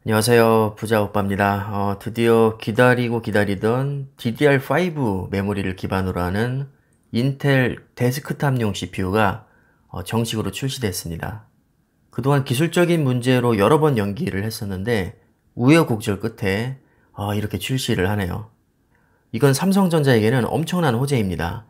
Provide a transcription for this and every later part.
안녕하세요. 부자오빠입니다. 드디어 기다리고 기다리던 DDR5 메모리를 기반으로 하는 인텔 데스크탑용 CPU가 정식으로 출시됐습니다. 그동안 기술적인 문제로 여러 번 연기를 했었는데 우여곡절 끝에 이렇게 출시를 하네요. 이건 삼성전자에게는 엄청난 호재입니다.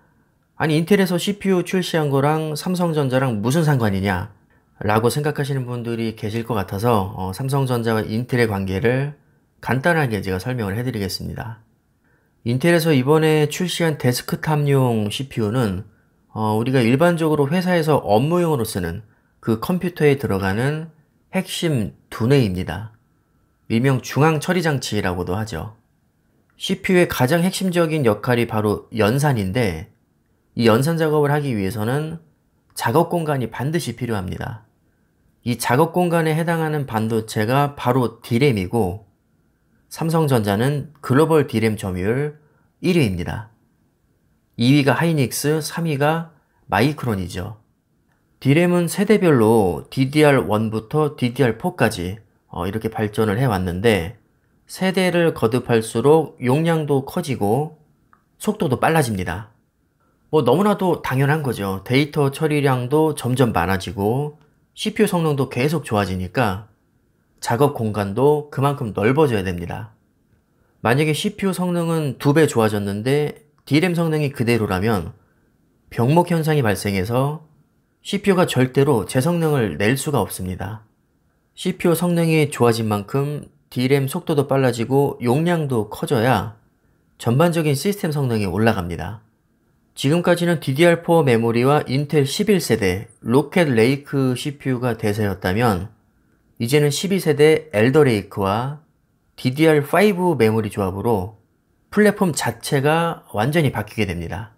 아니 인텔에서 CPU 출시한 거랑 삼성전자랑 무슨 상관이냐 라고 생각하시는 분들이 계실 것 같아서 삼성전자와 인텔의 관계를 간단하게 제가 설명을 해드리겠습니다. 인텔에서 이번에 출시한 데스크탑용 CPU는 우리가 일반적으로 회사에서 업무용으로 쓰는 그 컴퓨터에 들어가는 핵심 두뇌입니다. 일명 중앙처리장치라고도 하죠. CPU의 가장 핵심적인 역할이 바로 연산인데 이 연산 작업을 하기 위해서는 작업 공간이 반드시 필요합니다. 이 작업 공간에 해당하는 반도체가 바로 D램이고 삼성전자는 글로벌 D램 점유율 1위입니다. 2위가 하이닉스, 3위가 마이크론이죠. D램은 세대별로 DDR1부터 DDR4까지 이렇게 발전을 해왔는데 세대를 거듭할수록 용량도 커지고 속도도 빨라집니다. 너무나도 당연한 거죠. 데이터 처리량도 점점 많아지고 CPU 성능도 계속 좋아지니까 작업 공간도 그만큼 넓어져야 됩니다. 만약에 CPU 성능은 2배 좋아졌는데 D램 성능이 그대로라면 병목 현상이 발생해서 CPU가 절대로 제 성능을 낼 수가 없습니다. CPU 성능이 좋아진 만큼 D램 속도도 빨라지고 용량도 커져야 전반적인 시스템 성능이 올라갑니다. 지금까지는 DDR4 메모리와 인텔 11세대 로켓 레이크 CPU가 대세였다면 이제는 12세대 엘더 레이크와 DDR5 메모리 조합으로 플랫폼 자체가 완전히 바뀌게 됩니다.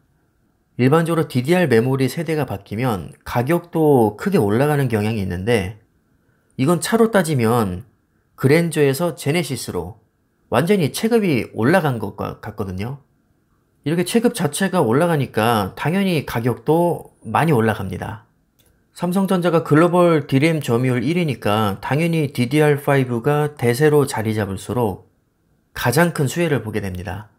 일반적으로 DDR 메모리 세대가 바뀌면 가격도 크게 올라가는 경향이 있는데 이건 차로 따지면 그랜저에서 제네시스로 완전히 체급이 올라간 것 같거든요. 이렇게 체급 자체가 올라가니까 당연히 가격도 많이 올라갑니다. 삼성전자가 글로벌 D램 점유율 1위니까 당연히 DDR5가 대세로 자리 잡을수록 가장 큰 수혜를 보게 됩니다.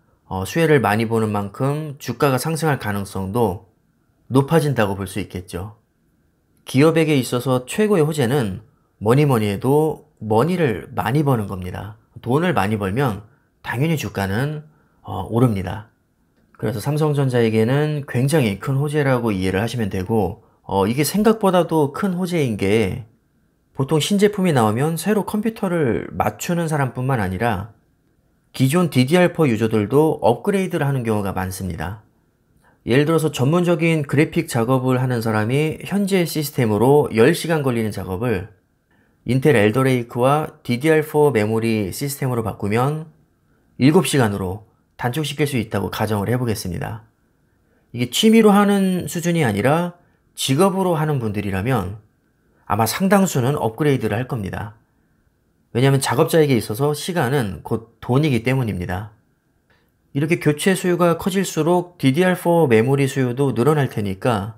수혜를 많이 보는 만큼 주가가 상승할 가능성도 높아진다고 볼 수 있겠죠. 기업에게 있어서 최고의 호재는 뭐니 해도 머니를 많이 버는 겁니다. 돈을 많이 벌면 당연히 주가는 오릅니다. 그래서 삼성전자에게는 굉장히 큰 호재라고 이해를 하시면 되고 이게 생각보다도 큰 호재인 게 보통 신제품이 나오면 새로 컴퓨터를 맞추는 사람뿐만 아니라 기존 DDR4 유저들도 업그레이드를 하는 경우가 많습니다. 예를 들어서 전문적인 그래픽 작업을 하는 사람이 현재 시스템으로 10시간 걸리는 작업을 인텔 엘더레이크와 DDR4 메모리 시스템으로 바꾸면 7시간으로 단축시킬 수 있다고 가정을 해보겠습니다. 이게 취미로 하는 수준이 아니라 직업으로 하는 분들이라면 아마 상당수는 업그레이드를 할 겁니다. 왜냐하면 작업자에게 있어서 시간은 곧 돈이기 때문입니다. 이렇게 교체 수요가 커질수록 DDR4 메모리 수요도 늘어날 테니까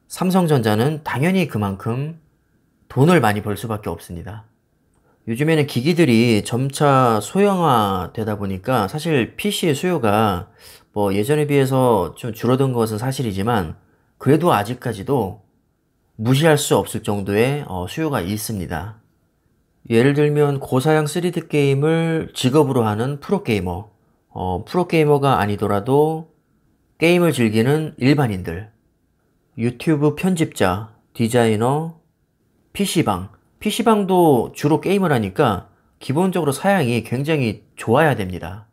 삼성전자는 당연히 그만큼 돈을 많이 벌 수밖에 없습니다. 요즘에는 기기들이 점차 소형화 되다 보니까 사실 PC의 수요가 예전에 비해서 좀 줄어든 것은 사실이지만 그래도 아직까지도 무시할 수 없을 정도의 수요가 있습니다. 예를 들면 고사양 3D 게임을 직업으로 하는 프로게이머, 프로게이머가 아니더라도 게임을 즐기는 일반인들, 유튜브 편집자, 디자이너, PC방도 주로 게임을 하니까 기본적으로 사양이 굉장히 좋아야 됩니다.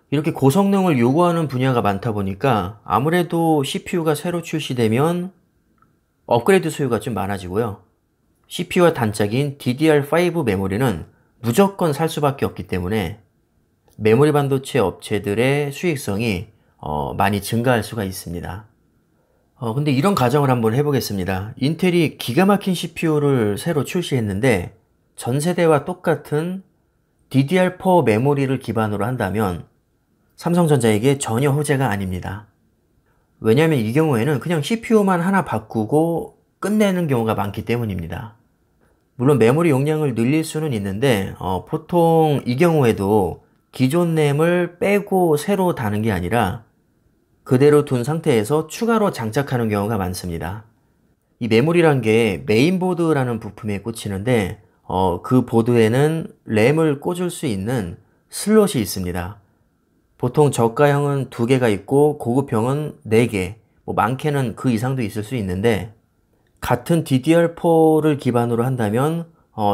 이렇게 고성능을 요구하는 분야가 많다 보니까 아무래도 CPU가 새로 출시되면 업그레이드 수요가 좀 많아지고요. CPU와 단짝인 DDR5 메모리는 무조건 살 수밖에 없기 때문에 메모리 반도체 업체들의 수익성이 많이 증가할 수가 있습니다. 근데 이런 가정을 한번 해보겠습니다. 인텔이 기가 막힌 CPU를 새로 출시했는데 전세대와 똑같은 DDR4 메모리를 기반으로 한다면 삼성전자에게 전혀 호재가 아닙니다. 왜냐하면 이 경우에는 그냥 CPU만 하나 바꾸고 끝내는 경우가 많기 때문입니다. 물론 메모리 용량을 늘릴 수는 있는데 보통 이 경우에도 기존 램을 빼고 새로 다는 게 아니라 그대로 둔 상태에서 추가로 장착하는 경우가 많습니다. 이 메모리란 게 메인보드라는 부품에 꽂히는데 그 보드에는 램을 꽂을 수 있는 슬롯이 있습니다. 보통 저가형은 2개가 있고 고급형은 4개, 뭐 많게는 그 이상도 있을 수 있는데 같은 DDR4를 기반으로 한다면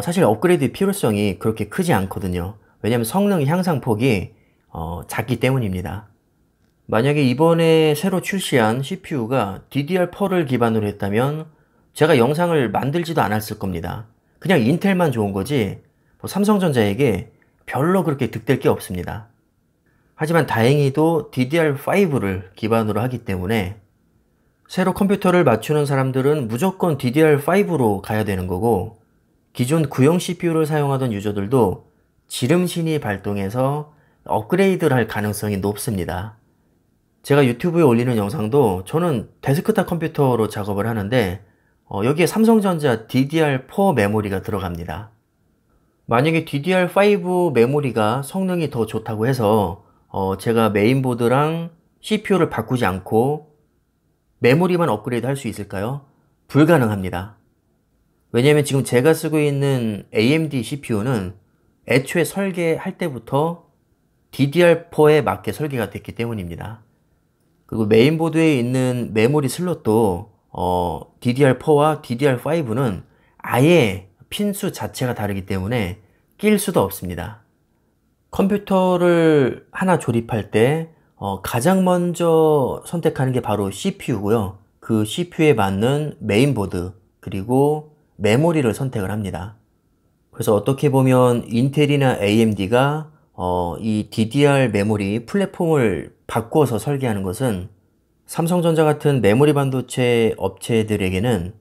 사실 업그레이드 필요성이 그렇게 크지 않거든요. 왜냐하면 성능 향상폭이 작기 때문입니다. 만약에 이번에 새로 출시한 CPU가 DDR4를 기반으로 했다면 제가 영상을 만들지도 않았을 겁니다. 그냥 인텔만 좋은 거지 뭐 삼성전자에게 별로 그렇게 득될 게 없습니다. 하지만 다행히도 DDR5를 기반으로 하기 때문에 새로 컴퓨터를 맞추는 사람들은 무조건 DDR5로 가야 되는 거고 기존 구형 CPU를 사용하던 유저들도 지름신이 발동해서 업그레이드를 할 가능성이 높습니다. 제가 유튜브에 올리는 영상도 저는 데스크탑 컴퓨터로 작업을 하는데 여기에 삼성전자 DDR4 메모리가 들어갑니다. 만약에 DDR5 메모리가 성능이 더 좋다고 해서 제가 메인보드랑 CPU를 바꾸지 않고 메모리만 업그레이드 할 수 있을까요? 불가능합니다. 왜냐면 지금 제가 쓰고 있는 AMD CPU는 애초에 설계할 때부터 DDR4에 맞게 설계가 됐기 때문입니다. 그리고 메인보드에 있는 메모리 슬롯도 DDR4와 DDR5는 아예 핀수 자체가 다르기 때문에 낄 수도 없습니다. 컴퓨터를 하나 조립할 때 가장 먼저 선택하는 게 바로 CPU고요. 그 CPU에 맞는 메인보드 그리고 메모리를 선택을 합니다. 그래서 어떻게 보면 인텔이나 AMD가 이 DDR 메모리 플랫폼을 바꿔서 설계하는 것은 삼성전자 같은 메모리 반도체 업체들에게는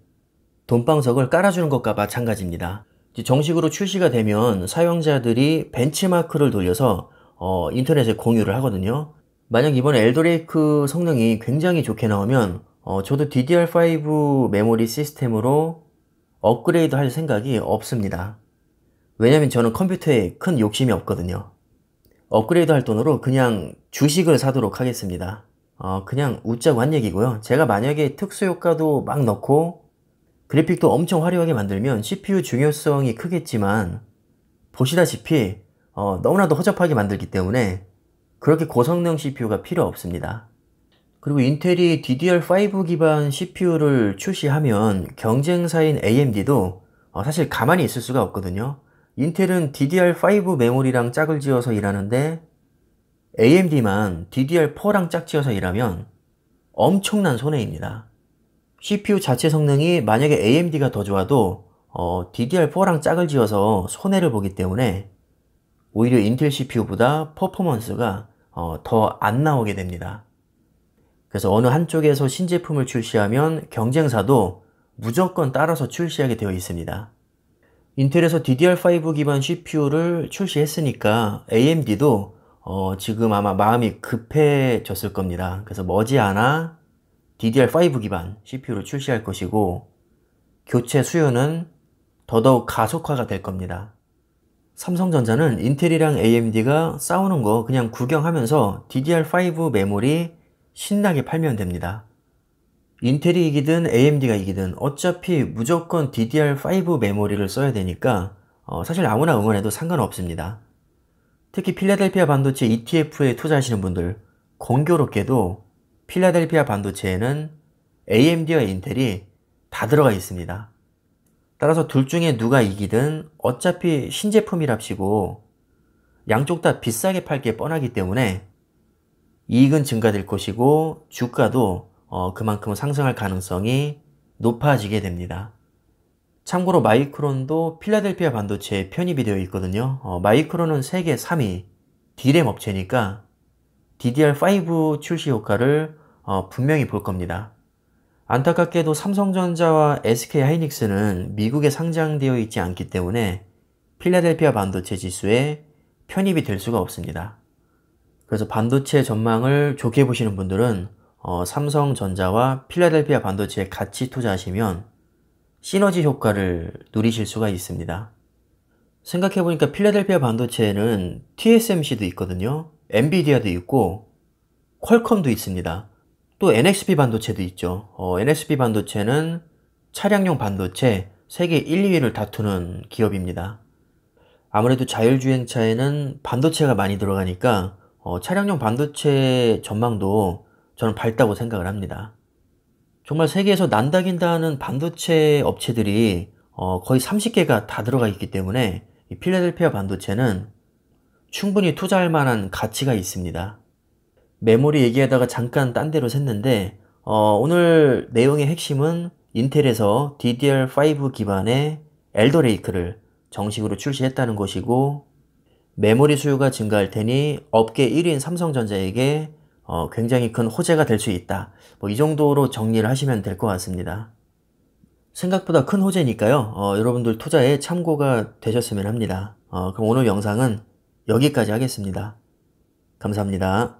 돈방석을 깔아주는 것과 마찬가지입니다. 정식으로 출시가 되면 사용자들이 벤치마크를 돌려서 인터넷에 공유를 하거든요. 만약 이번에 엘더레이크 성능이 굉장히 좋게 나오면 저도 DDR5 메모리 시스템으로 업그레이드 할 생각이 없습니다. 왜냐면 저는 컴퓨터에 큰 욕심이 없거든요. 업그레이드 할 돈으로 그냥 주식을 사도록 하겠습니다. 그냥 웃자고 한 얘기고요. 제가 만약에 특수효과도 막 넣고 그래픽도 엄청 화려하게 만들면 CPU 중요성이 크겠지만 보시다시피 너무나도 허접하게 만들기 때문에 그렇게 고성능 CPU가 필요 없습니다. 그리고 인텔이 DDR5 기반 CPU를 출시하면 경쟁사인 AMD도 사실 가만히 있을 수가 없거든요. 인텔은 DDR5 메모리랑 짝을 지어서 일하는데 AMD만 DDR4랑 짝지어서 일하면 엄청난 손해입니다. CPU 자체 성능이 만약에 AMD가 더 좋아도 DDR4랑 짝을 지어서 손해를 보기 때문에 오히려 인텔 CPU보다 퍼포먼스가 더 안 나오게 됩니다. 그래서 어느 한쪽에서 신제품을 출시하면 경쟁사도 무조건 따라서 출시하게 되어 있습니다. 인텔에서 DDR5 기반 CPU를 출시했으니까 AMD도 지금 아마 마음이 급해졌을 겁니다. 그래서 머지않아 DDR5 기반 CPU를 출시할 것이고 교체 수요는 더더욱 가속화가 될 겁니다. 삼성전자는 인텔이랑 AMD가 싸우는 거 그냥 구경하면서 DDR5 메모리 신나게 팔면 됩니다. 인텔이 이기든 AMD가 이기든 어차피 무조건 DDR5 메모리를 써야 되니까 사실 아무나 응원해도 상관없습니다. 특히 필라델피아 반도체 ETF에 투자하시는 분들 공교롭게도 필라델피아 반도체에는 AMD와 인텔이 다 들어가 있습니다. 따라서 둘 중에 누가 이기든 어차피 신제품이랍시고 양쪽 다 비싸게 팔 게 뻔하기 때문에 이익은 증가될 것이고 주가도 그만큼 상승할 가능성이 높아지게 됩니다. 참고로 마이크론도 필라델피아 반도체에 편입이 되어 있거든요. 마이크론은 세계 3위 D램 업체니까 DDR5 출시 효과를 분명히 볼 겁니다. 안타깝게도 삼성전자와 SK하이닉스는 미국에 상장되어 있지 않기 때문에 필라델피아 반도체 지수에 편입이 될 수가 없습니다. 그래서 반도체 전망을 좋게 보시는 분들은 삼성전자와 필라델피아 반도체에 같이 투자하시면 시너지 효과를 누리실 수가 있습니다. 생각해보니까 필라델피아 반도체에는 TSMC도 있거든요. 엔비디아도 있고 퀄컴도 있습니다. 또 NXP 반도체도 있죠. NXP 반도체는 차량용 반도체 세계 1, 2위를 다투는 기업입니다. 아무래도 자율주행차에는 반도체가 많이 들어가니까 차량용 반도체 전망도 저는 밝다고 생각을 합니다. 정말 세계에서 난다긴다 하는 반도체 업체들이 거의 30개가 다 들어가 있기 때문에 이 필라델피아 반도체는 충분히 투자할 만한 가치가 있습니다. 메모리 얘기하다가 잠깐 딴 데로 샜는데 오늘 내용의 핵심은 인텔에서 DDR5 기반의 엘더레이크를 정식으로 출시했다는 것이고, 메모리 수요가 증가할 테니 업계 1위인 삼성전자에게 굉장히 큰 호재가 될 수 있다. 이 정도로 정리를 하시면 될 것 같습니다. 생각보다 큰 호재니까요. 여러분들 투자에 참고가 되셨으면 합니다. 그럼 오늘 영상은 여기까지 하겠습니다. 감사합니다.